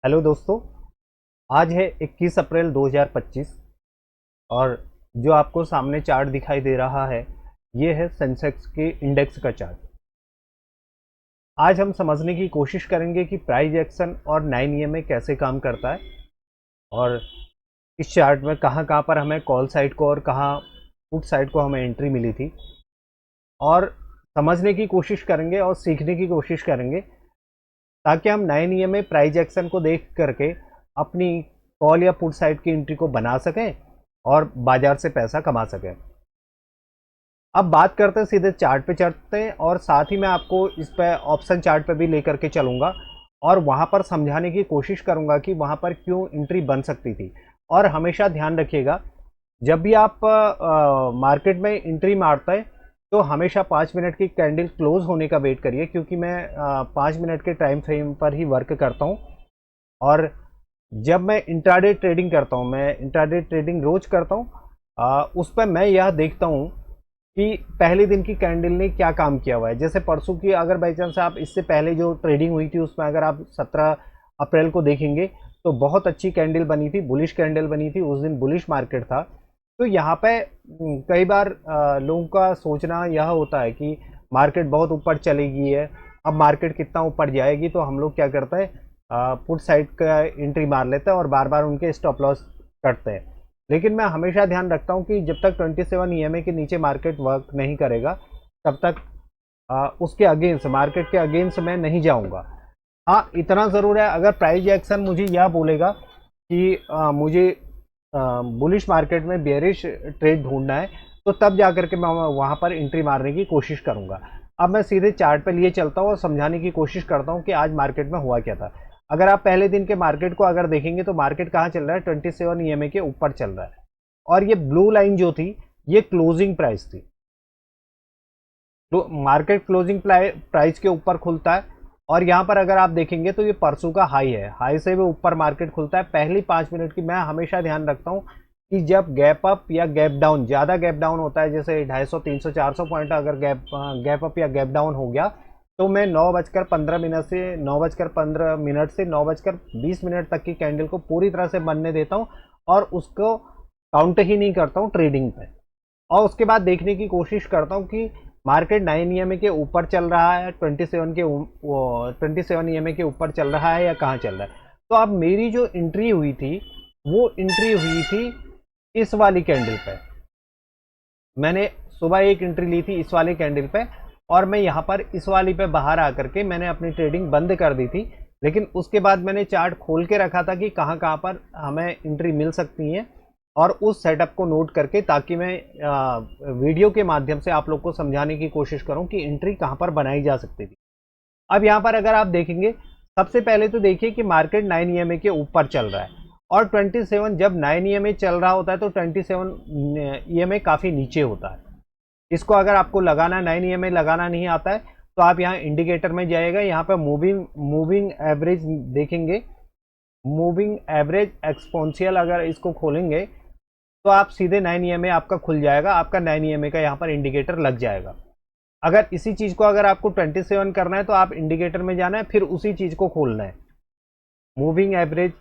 Hello दोस्तों। आज है 21 अप्रैल 2025 और जो आपको सामने चार्ट दिखाई दे रहा है ये है सेंसेक्स के इंडेक्स का चार्ट। आज हम समझने की कोशिश करेंगे कि प्राइस एक्शन और 9 EMA कैसे काम करता है और इस चार्ट में कहाँ कहाँ पर हमें कॉल साइड को और कहाँ पुट साइड को हमें एंट्री मिली थी, और समझने की कोशिश करेंगे और सीखने की कोशिश करेंगे ताकि हम 9 EMA प्राइस एक्शन को देख करके अपनी कॉल या पुट साइड की एंट्री को बना सकें और बाजार से पैसा कमा सकें। अब बात करते हैं, सीधे चार्ट पे चढ़ते हैं और साथ ही मैं आपको इस पे ऑप्शन चार्ट पे भी लेकर के चलूंगा और वहां पर समझाने की कोशिश करूंगा कि वहां पर क्यों एंट्री बन सकती थी। और हमेशा ध्यान रखिएगा, जब भी आप मार्केट में एंट्री मारते हैं तो हमेशा 5 मिनट की कैंडल क्लोज होने का वेट करिए, क्योंकि मैं 5 मिनट के टाइम फ्रेम पर ही वर्क करता हूँ। और जब मैं इंट्राडे ट्रेडिंग करता हूँ, मैं इंट्राडे ट्रेडिंग रोज करता हूँ, उस पर मैं यह देखता हूँ कि पहले दिन की कैंडल ने क्या काम किया हुआ है। जैसे परसों की अगर बाई चांस आप इससे पहले जो ट्रेडिंग हुई थी उसमें अगर आप 17 अप्रैल को देखेंगे तो बहुत अच्छी कैंडल बनी थी, बुलिश कैंडल बनी थी, उस दिन बुलिश मार्केट था। तो यहाँ पे कई बार लोगों का सोचना यह होता है कि मार्केट बहुत ऊपर चलेगी है, अब मार्केट कितना ऊपर जाएगी, तो हम लोग क्या करते हैं, पुट साइड का एंट्री मार लेते हैं और बार बार उनके स्टॉप लॉस करते हैं। लेकिन मैं हमेशा ध्यान रखता हूं कि जब तक 27 EMA के नीचे मार्केट वर्क नहीं करेगा तब तक उसके अगेंस्ट, मार्केट के अगेंस्ट मैं नहीं जाऊंगा। हाँ, इतना ज़रूर है, अगर प्राइस एक्शन मुझे यह बोलेगा कि मुझे बुलिश मार्केट में बेयरिश ट्रेड ढूंढना है तो तब जाकर के मैं वहां पर एंट्री मारने की कोशिश करूंगा। अब मैं सीधे चार्ट पे लिए चलता हूँ और समझाने की कोशिश करता हूँ कि आज मार्केट में हुआ क्या था। अगर आप पहले दिन के मार्केट को अगर देखेंगे तो मार्केट कहाँ चल रहा है, 27 EMA के ऊपर चल रहा है। और ये ब्लू लाइन जो थी ये क्लोजिंग प्राइस थी। तो मार्केट क्लोजिंग प्राइस के ऊपर खुलता है और यहाँ पर अगर आप देखेंगे तो ये परसों का हाई है, हाई से भी ऊपर मार्केट खुलता है। पहली 5 मिनट की मैं हमेशा ध्यान रखता हूँ कि जब गैप अप या गैप डाउन, ज़्यादा गैप डाउन होता है, जैसे 250, 300, 400 पॉइंट अगर गैप अप या गैप डाउन हो गया तो मैं 9:15 से 9:15 से 9:20 तक की कैंडल को पूरी तरह से बनने देता हूँ और उसको काउंट ही नहीं करता हूँ ट्रेडिंग पे। और उसके बाद देखने की कोशिश करता हूँ कि मार्केट 9 EMA के ऊपर चल रहा है, 27 EMA के ऊपर चल रहा है या कहाँ चल रहा है। तो अब मेरी जो एंट्री हुई थी वो एंट्री हुई थी इस वाली कैंडल पे। मैंने सुबह एक एंट्री ली थी इस वाली कैंडल पे और मैं यहाँ पर इस वाली पे बाहर आकर के मैंने अपनी ट्रेडिंग बंद कर दी थी। लेकिन उसके बाद मैंने चार्ट खोल के रखा था कि कहाँ कहाँ पर हमें एंट्री मिल सकती है और उस सेटअप को नोट करके, ताकि मैं वीडियो के माध्यम से आप लोग को समझाने की कोशिश करूं कि एंट्री कहां पर बनाई जा सकती थी। अब यहां पर अगर आप देखेंगे, सबसे पहले तो देखिए कि मार्केट 9 EMA के ऊपर चल रहा है और 27, जब 9 EMA चल रहा होता है तो 27 EMA काफ़ी नीचे होता है। इसको अगर आपको लगाना, 9 EMA लगाना नहीं आता है तो आप यहाँ इंडिकेटर में जाइएगा, यहाँ पर मूविंग मूविंग एवरेज देखेंगे, मूविंग एवरेज एक्सपोनेंशियल अगर इसको खोलेंगे तो आप सीधे 9 EMA आपका खुल जाएगा, आपका 9 EMA का यहाँ पर इंडिकेटर लग जाएगा। अगर इसी चीज़ को अगर आपको 27 करना है तो आप इंडिकेटर में जाना है, फिर उसी चीज़ को खोलना है, मूविंग एवरेज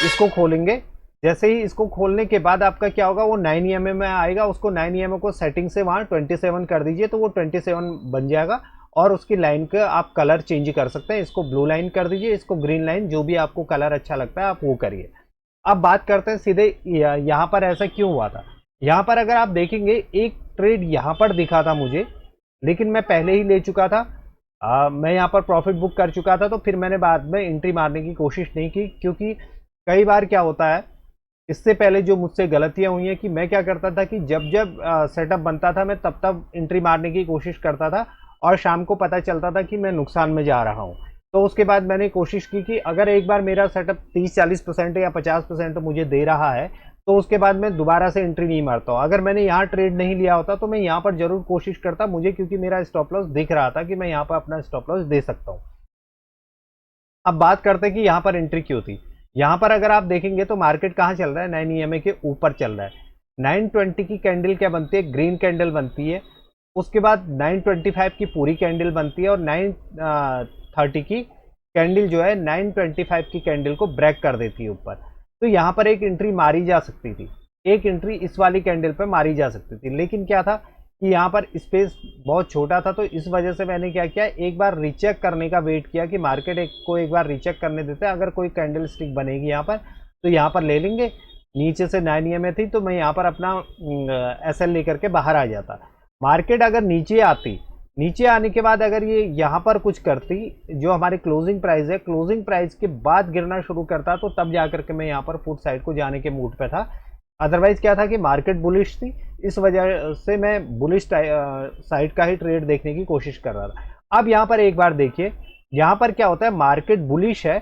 इसको खोलेंगे। जैसे ही इसको खोलने के बाद आपका क्या होगा, वो 9 EMA में आएगा, उसको 9 EMA को सेटिंग से वहाँ 27 कर दीजिए तो वो 27 बन जाएगा। और उसकी लाइन का आप कलर चेंज कर सकते हैं, इसको ब्लू लाइन कर दीजिए, इसको ग्रीन लाइन, जो भी आपको कलर अच्छा लगता है आप वो करिए। अब बात करते हैं सीधे यहाँ पर ऐसा क्यों हुआ था। यहाँ पर अगर आप देखेंगे एक ट्रेड यहाँ पर दिखा था मुझे, लेकिन मैं पहले ही ले चुका था, मैं यहाँ पर प्रॉफिट बुक कर चुका था, तो फिर मैंने बाद में एंट्री मारने की कोशिश नहीं की। क्योंकि कई बार क्या होता है, इससे पहले जो मुझसे गलतियां हुई हैं कि मैं क्या करता था कि जब जब सेटअप बनता था मैं तब तब एंट्री मारने की कोशिश करता था और शाम को पता चलता था कि मैं नुकसान में जा रहा हूँ। तो उसके बाद मैंने कोशिश की कि अगर एक बार मेरा सेटअप 30-40% या 50% मुझे दे रहा है तो उसके बाद मैं दोबारा से एंट्री नहीं मारता हूँ। अगर मैंने यहाँ ट्रेड नहीं लिया होता तो मैं यहाँ पर जरूर कोशिश करता, मुझे क्योंकि मेरा स्टॉप लॉस दिख रहा था कि मैं यहाँ पर अपना स्टॉप लॉस दे सकता हूँ। अब बात करते हैं कि यहाँ पर एंट्री क्यों थी। यहाँ पर अगर आप देखेंगे तो मार्केट कहाँ चल रहा है, 9 EMA के ऊपर चल रहा है। 920 की कैंडल क्या बनती है, ग्रीन कैंडल बनती है। उसके बाद 925 की पूरी कैंडल बनती है और 930 की कैंडल जो है 925 की कैंडल को ब्रेक कर देती है ऊपर, तो यहाँ पर एक एंट्री मारी जा सकती थी, एक एंट्री इस वाली कैंडल पे मारी जा सकती थी, लेकिन क्या था कि यहाँ पर स्पेस बहुत छोटा था, तो इस वजह से मैंने क्या किया, एक बार रीचेक करने का वेट किया कि मार्केट को एक बार रीचेक करने देते हैं, अगर कोई कैंडल स्टिक बनेगी यहाँ पर तो यहाँ पर ले लेंगे। नीचे से 9 EMA थी तो मैं यहाँ पर अपना SL लेकर के बाहर आ जाता। मार्केट अगर नीचे आती, नीचे आने के बाद अगर ये यहाँ पर कुछ करती, जो हमारी क्लोजिंग प्राइस है, क्लोजिंग प्राइस के बाद गिरना शुरू करता, तो तब जाकर के मैं यहाँ पर पुट साइड को जाने के मूड पे था। अदरवाइज क्या था कि मार्केट बुलिश थी, इस वजह से मैं बुलिश साइड का ही ट्रेड देखने की कोशिश कर रहा था। अब यहाँ पर एक बार देखिए, यहाँ पर क्या होता है, मार्केट बुलिश है,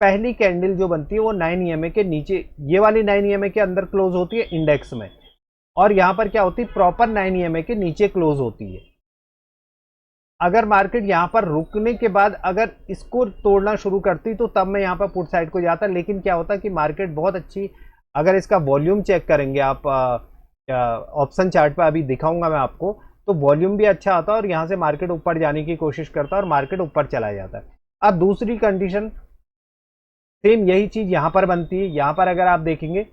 पहली कैंडल जो बनती है वो 9 EMA के नीचे, ये वाली 9 EMA के अंदर क्लोज होती है इंडेक्स में, और यहाँ पर क्या होती है, प्रॉपर 9 EMA के नीचे क्लोज होती है। अगर मार्केट यहाँ पर रुकने के बाद अगर इसको तोड़ना शुरू करती तो तब मैं यहाँ पर पुट साइड को जाता, लेकिन क्या होता कि मार्केट बहुत अच्छी, अगर इसका वॉल्यूम चेक करेंगे आप ऑप्शन चार्ट पर अभी दिखाऊंगा मैं आपको, तो वॉल्यूम भी अच्छा आता है और यहाँ से मार्केट ऊपर जाने की कोशिश करता है और मार्केट ऊपर चला जाता है। अब दूसरी कंडीशन सेम यही चीज यहाँ पर बनती है। यहाँ पर अगर आप देखेंगे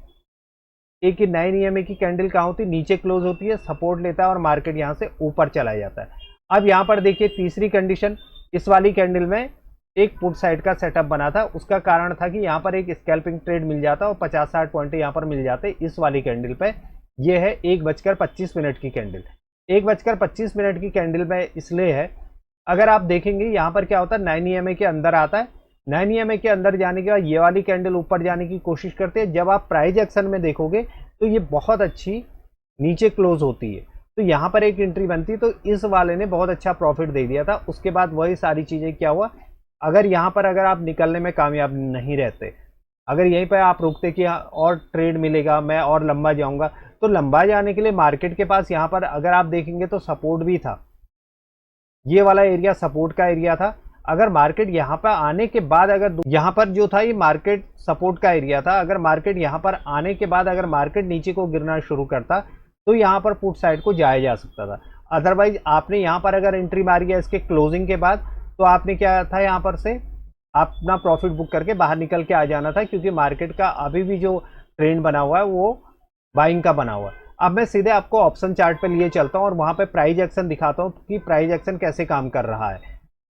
एक 9 EMA की कैंडल कहाँ होती है, नीचे क्लोज होती है, सपोर्ट लेता है और मार्केट यहाँ से ऊपर चला जाता है। अब यहाँ पर देखिए तीसरी कंडीशन, इस वाली कैंडल में एक पुट साइड का सेटअप बना था, उसका कारण था कि यहाँ पर एक स्कैल्पिंग ट्रेड मिल जाता और 50-60 पॉइंट यहाँ पर मिल जाते इस वाली कैंडल पे। ये है 1:25 की कैंडल, 1:25 की कैंडल में इसलिए है, अगर आप देखेंगे यहाँ पर क्या होता है, 9 EMA के अंदर आता है, 9 EMA के अंदर जाने के बाद ये वाली कैंडल ऊपर जाने की कोशिश करते हैं। जब आप प्राइस एक्शन में देखोगे तो ये बहुत अच्छी नीचे क्लोज होती है, तो यहाँ पर एक एंट्री बनती है, तो इस वाले ने बहुत अच्छा प्रॉफिट दे दिया था। उसके बाद वही सारी चीजें क्या हुआ, अगर यहाँ पर अगर आप निकलने में कामयाब नहीं रहते, अगर यहीं पर आप रुकते कि और ट्रेड मिलेगा, मैं और लंबा जाऊंगा, तो लंबा जाने के लिए मार्केट के पास यहाँ पर अगर आप देखेंगे तो सपोर्ट भी था, ये वाला एरिया सपोर्ट का एरिया था। अगर मार्केट यहाँ पर आने के बाद, अगर यहाँ पर जो था ये मार्केट सपोर्ट का एरिया था, अगर मार्केट यहाँ पर आने के बाद अगर मार्केट नीचे को गिरना शुरू करता तो यहाँ पर पुट साइड को जाया जा सकता था। अदरवाइज आपने यहाँ पर अगर एंट्री मारी है इसके क्लोजिंग के बाद, तो आपने क्या था, यहाँ पर से अपना प्रॉफिट बुक करके बाहर निकल के आ जाना था, क्योंकि मार्केट का अभी भी जो ट्रेंड बना हुआ है वो बाइंग का बना हुआ है। अब मैं सीधे आपको ऑप्शन चार्ट पे लिए चलता हूँ और वहां पे प्राइस एक्शन दिखाता हूँ कि प्राइस एक्शन कैसे काम कर रहा है।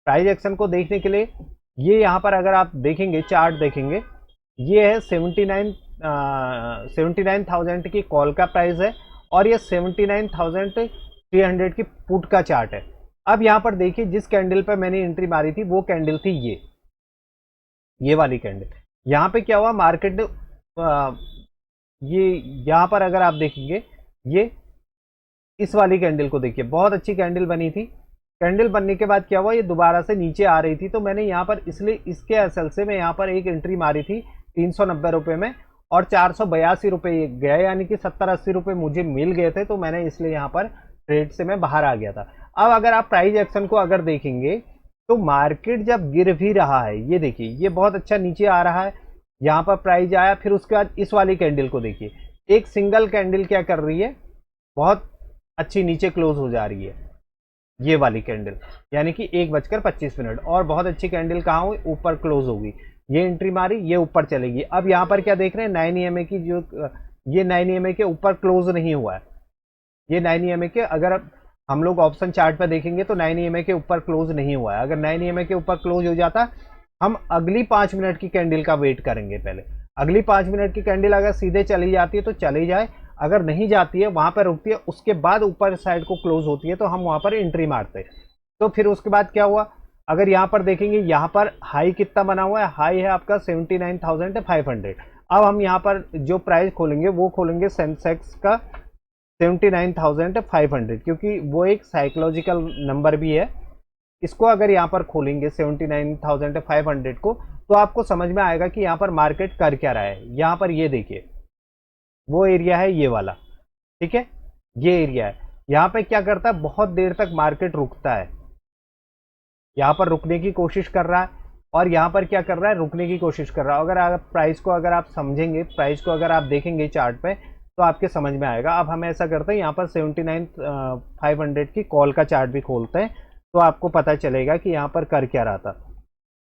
प्राइस एक्शन को देखने के लिए ये यहाँ पर अगर आप देखेंगे, चार्ट देखेंगे, ये है 79,000 की कॉल का प्राइस है और ये 79,300 की पुट का चार्ट है। अब यहाँ पर देखिए जिस कैंडल पर मैंने एंट्री मारी थी वो कैंडल थी ये वाली कैंडल। यहाँ पे क्या हुआ, मार्केट ने ये यहाँ पर अगर आप देखेंगे, ये इस वाली कैंडल को देखिए, बहुत अच्छी कैंडल बनी थी। कैंडल बनने के बाद क्या हुआ, ये दोबारा से नीचे आ रही थी, तो मैंने यहाँ पर इसलिए इसके एसएल से मैं यहाँ पर एक एंट्री मारी थी 390 रुपये में और 482 रुपये गया, यानी कि 70-80 रुपये मुझे मिल गए थे, तो मैंने इसलिए यहाँ पर ट्रेड से मैं बाहर आ गया था। अब अगर आप प्राइस एक्शन को अगर देखेंगे तो मार्केट जब गिर भी रहा है, ये देखिए ये बहुत अच्छा नीचे आ रहा है, यहाँ पर प्राइस आया, फिर उसके बाद इस वाली कैंडल को देखिए, एक सिंगल कैंडल क्या कर रही है, बहुत अच्छी नीचे क्लोज हो जा रही है ये वाली कैंडल, यानी कि 1:25 और बहुत अच्छी कैंडल कहाँ हुई, ऊपर क्लोज होगी। ये एंट्री मारी, ये ऊपर चलेगी। अब यहाँ पर क्या देख रहे हैं, 9 EMA की जो ये 9 EMA के ऊपर क्लोज नहीं हुआ है, ये 9 EMA के अगर हम लोग ऑप्शन चार्ट पर देखेंगे तो 9 EMA के ऊपर क्लोज नहीं हुआ है। अगर 9 EMA के ऊपर क्लोज हो जाता, हम अगली 5 मिनट की कैंडल का वेट करेंगे। पहले अगली 5 मिनट की कैंडल अगर सीधे चली जाती है तो चली जाए, अगर नहीं जाती है वहां पर रुकती है, उसके बाद ऊपर साइड को क्लोज होती है तो हम वहां पर एंट्री मारते हैं। तो फिर उसके बाद क्या हुआ, अगर यहाँ पर देखेंगे, यहाँ पर हाई कितना बना हुआ है, हाई है आपका 79,500। अब हम यहाँ पर जो प्राइस खोलेंगे वो खोलेंगे सेंसेक्स का 79,500, क्योंकि वो एक साइकोलॉजिकल नंबर भी है। इसको अगर यहाँ पर खोलेंगे 79,500 को, तो आपको समझ में आएगा कि यहाँ पर मार्केट कर क्या रहा है। यहाँ पर ये देखिए, वो एरिया है ये वाला, ठीक है, ये एरिया है। यहाँ पे क्या करता है, बहुत देर तक मार्केट रुकता है, यहाँ पर रुकने की कोशिश कर रहा है और यहाँ पर क्या कर रहा है, रुकने की कोशिश कर रहा है। अगर आप प्राइस को अगर आप समझेंगे, प्राइस को अगर आप देखेंगे चार्ट पे, तो आपके समझ में आएगा। अब हम ऐसा करते हैं, यहाँ पर 79,500 की कॉल का चार्ट भी खोलते हैं, तो आपको पता चलेगा कि यहाँ पर कर क्या रहा था।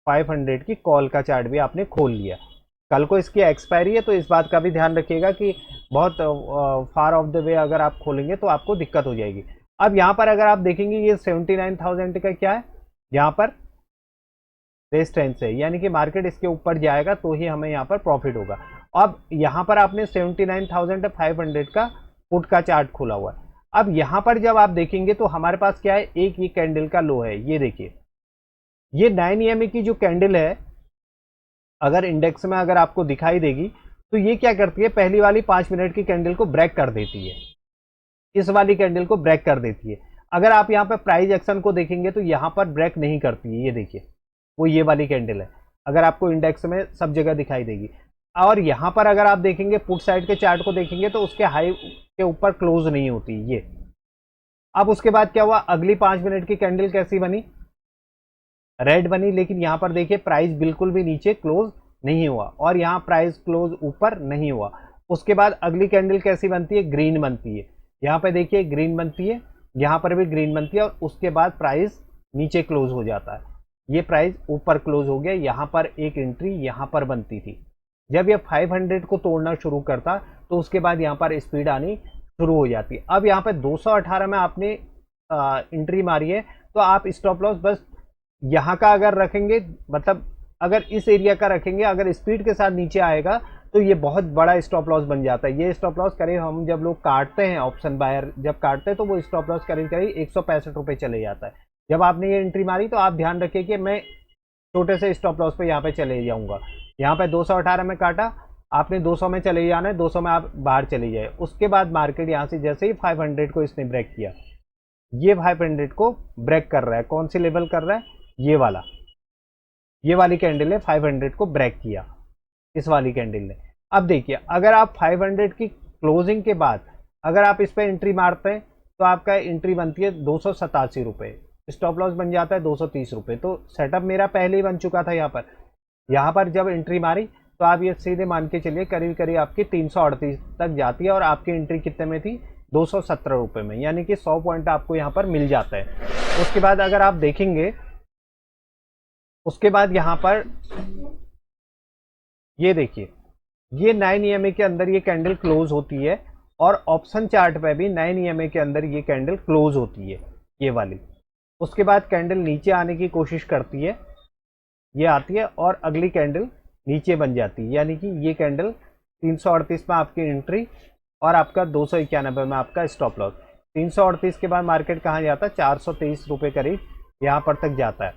500 की कॉल का चार्ट भी आपने खोल लिया। कल को इसकी एक्सपायरी है, तो इस बात का भी ध्यान रखिएगा कि बहुत फार ऑफ द वे अगर आप खोलेंगे तो आपको दिक्कत हो जाएगी। अब यहाँ पर अगर आप देखेंगे ये 79,000 का क्या है, यहाँ पर रेजिस्टेंस है, यानी कि मार्केट इसके ऊपर जाएगा तो ही हमें यहाँ पर प्रॉफिट होगा। अब यहाँ पर आपने 79,500 का पुट का चार्ट खोला हुआ है। अब यहाँ पर जब आप देखेंगे तो हमारे पास क्या है, एक ये कैंडल का लो है, ये देखिए ये 9 EMA की जो कैंडल है, अगर इंडेक्स में अगर आपको दिखाई देगी तो ये क्या करती है, पहली वाली 5 मिनट की कैंडल को ब्रेक कर देती है, इस वाली कैंडल को ब्रेक कर देती है। अगर आप यहाँ पर प्राइस एक्शन को देखेंगे तो यहाँ पर ब्रेक नहीं करती है, ये देखिए वो ये वाली कैंडल है, अगर आपको इंडेक्स में सब जगह दिखाई देगी। और यहाँ पर अगर आप देखेंगे पुट साइड के चार्ट को देखेंगे तो उसके हाई के ऊपर क्लोज नहीं होती ये। अब उसके बाद क्या हुआ, अगली 5 मिनट की कैंडल कैसी बनी, रेड बनी, लेकिन यहाँ पर देखिए प्राइस बिल्कुल भी नीचे क्लोज नहीं हुआ और यहाँ प्राइस क्लोज ऊपर नहीं हुआ। उसके बाद अगली कैंडल कैसी बनती है, ग्रीन बनती है, यहाँ पे देखिए ग्रीन बनती है, यहाँ पर भी ग्रीन बनती है और उसके बाद प्राइस नीचे क्लोज हो जाता है, ये प्राइस ऊपर क्लोज हो गया। यहाँ पर एक एंट्री यहाँ पर बनती थी, जब ये 500 को तोड़ना शुरू करता तो उसके बाद यहाँ पर स्पीड आनी शुरू हो जाती है। अब यहाँ पे 218 में आपने एंट्री मारी है तो आप स्टॉप लॉस बस यहाँ का अगर रखेंगे, मतलब अगर इस एरिया का रखेंगे, अगर स्पीड के साथ नीचे आएगा तो ये बहुत बड़ा स्टॉप लॉस बन जाता है। ये स्टॉप लॉस करीब हम जब लोग काटते हैं, ऑप्शन बायर जब काटते हैं तो वो स्टॉप लॉस करीब 165 रुपये चले जाता है। जब आपने ये एंट्री मारी तो आप ध्यान रखिए कि मैं छोटे से स्टॉप लॉस पे यहाँ पे चले जाऊंगा। यहाँ पे 218 में काटा, आपने 200 में चले जाना है, 200 में आप बाहर चले जाए। उसके बाद मार्केट यहाँ से जैसे ही 500 को इसने ब्रेक किया, ये 500 को ब्रेक कर रहा है, कौन सी लेवल कर रहा है, ये वाला, ये वाली कैंडल है 500 को ब्रेक किया इस वाली कैंडल ने। अब देखिए अगर आप 500 की क्लोजिंग के बाद अगर आप इस पर एंट्री मारते हैं तो आपका एंट्री बनती है 287 रुपये, स्टॉप लॉस बन जाता है 230 रुपये। तो सेटअप मेरा पहले ही बन चुका था। यहाँ पर जब एंट्री मारी तो आप ये सीधे मान के चलिए करीब करीब आपकी 338 तक जाती है और आपकी एंट्री कितने में थी, 217 रुपये में, यानी कि 100 पॉइंट आपको यहाँ पर मिल जाता है। उसके बाद अगर आप देखेंगे, उसके बाद यहाँ पर ये देखिए ये 9 EMA के अंदर ये कैंडल क्लोज होती है और ऑप्शन चार्ट पे भी 9 EMA के अंदर ये कैंडल क्लोज होती है, ये वाली। उसके बाद कैंडल नीचे आने की कोशिश करती है, ये आती है और अगली कैंडल नीचे बन जाती है, यानी कि ये कैंडल 338 में आपकी एंट्री और आपका 291 में आपका स्टॉप लॉस। 338 के बाद मार्केट कहाँ जाता है, 423 रुपये करीब यहाँ पर तक जाता है।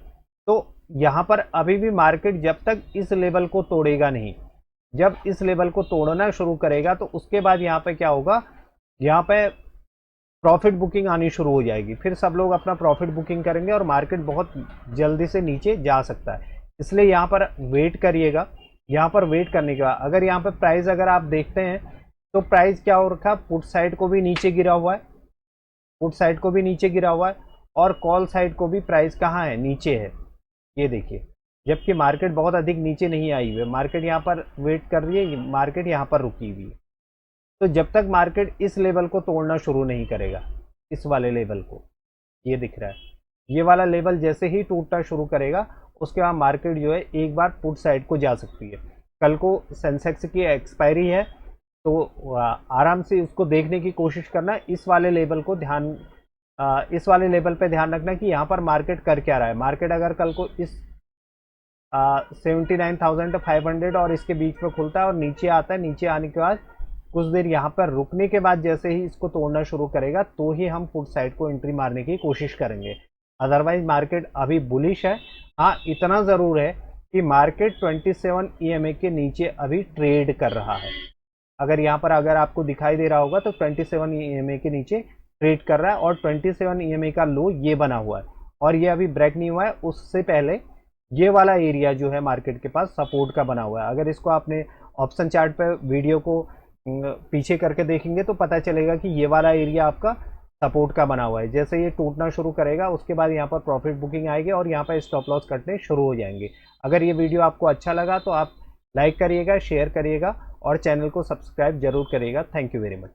तो यहाँ पर अभी भी मार्केट जब तक इस लेवल को तोड़ेगा नहीं, जब इस लेवल को तोड़ना शुरू करेगा तो उसके बाद यहाँ पे क्या होगा, यहाँ पे प्रॉफिट बुकिंग आनी शुरू हो जाएगी, फिर सब लोग अपना प्रॉफिट बुकिंग करेंगे और मार्केट बहुत जल्दी से नीचे जा सकता है। इसलिए यहाँ पर वेट करिएगा। यहाँ पर वेट करने के बाद अगर यहाँ पर प्राइस अगर आप देखते हैं तो प्राइस क्या हो रखा, पुट साइड को भी नीचे गिरा हुआ है, पुट साइड को भी नीचे गिरा हुआ है और कॉल साइड को भी प्राइस कहाँ है, नीचे है, ये देखिए। जबकि मार्केट बहुत अधिक नीचे नहीं आई हुई है, मार्केट यहाँ पर वेट कर रही है, मार्केट यहाँ पर रुकी हुई है। तो जब तक मार्केट इस लेवल को तोड़ना शुरू नहीं करेगा, इस वाले लेवल को, ये दिख रहा है, ये वाला लेवल जैसे ही टूटना शुरू करेगा उसके बाद मार्केट जो है एक बार पुट साइड को जा सकती है। कल को सेंसेक्स की एक्सपायरी है तो आराम से उसको देखने की कोशिश करना, इस वाले लेवल को इस वाले लेवल पे ध्यान रखना कि यहाँ पर मार्केट कर क्या रहा है। मार्केट अगर कल को इस 79,500 और इसके बीच में खुलता है और नीचे आता है, नीचे आने के बाद कुछ देर यहाँ पर रुकने के बाद जैसे ही इसको तोड़ना शुरू करेगा तो ही हम पुट साइड को एंट्री मारने की कोशिश करेंगे, अदरवाइज मार्केट अभी बुलिश है। हाँ इतना ज़रूर है कि मार्केट 27 EMA के नीचे अभी ट्रेड कर रहा है। अगर यहाँ पर अगर आपको दिखाई दे रहा होगा तो 27 EMA के नीचे ट्रेड कर रहा है और 27 EMA का लो ये बना हुआ है और ये अभी ब्रेक नहीं हुआ है। उससे पहले ये वाला एरिया जो है मार्केट के पास सपोर्ट का बना हुआ है। अगर इसको आपने ऑप्शन चार्ट पे वीडियो को पीछे करके देखेंगे तो पता चलेगा कि ये वाला एरिया आपका सपोर्ट का बना हुआ है। जैसे ये टूटना शुरू करेगा उसके बाद यहाँ पर प्रॉफिट बुकिंग आएगी और यहाँ पर स्टॉप लॉस कटने शुरू हो जाएंगे। अगर ये वीडियो आपको अच्छा लगा तो आप लाइक करिएगा, शेयर करिएगा और चैनल को सब्सक्राइब जरूर करिएगा। Thank you very much.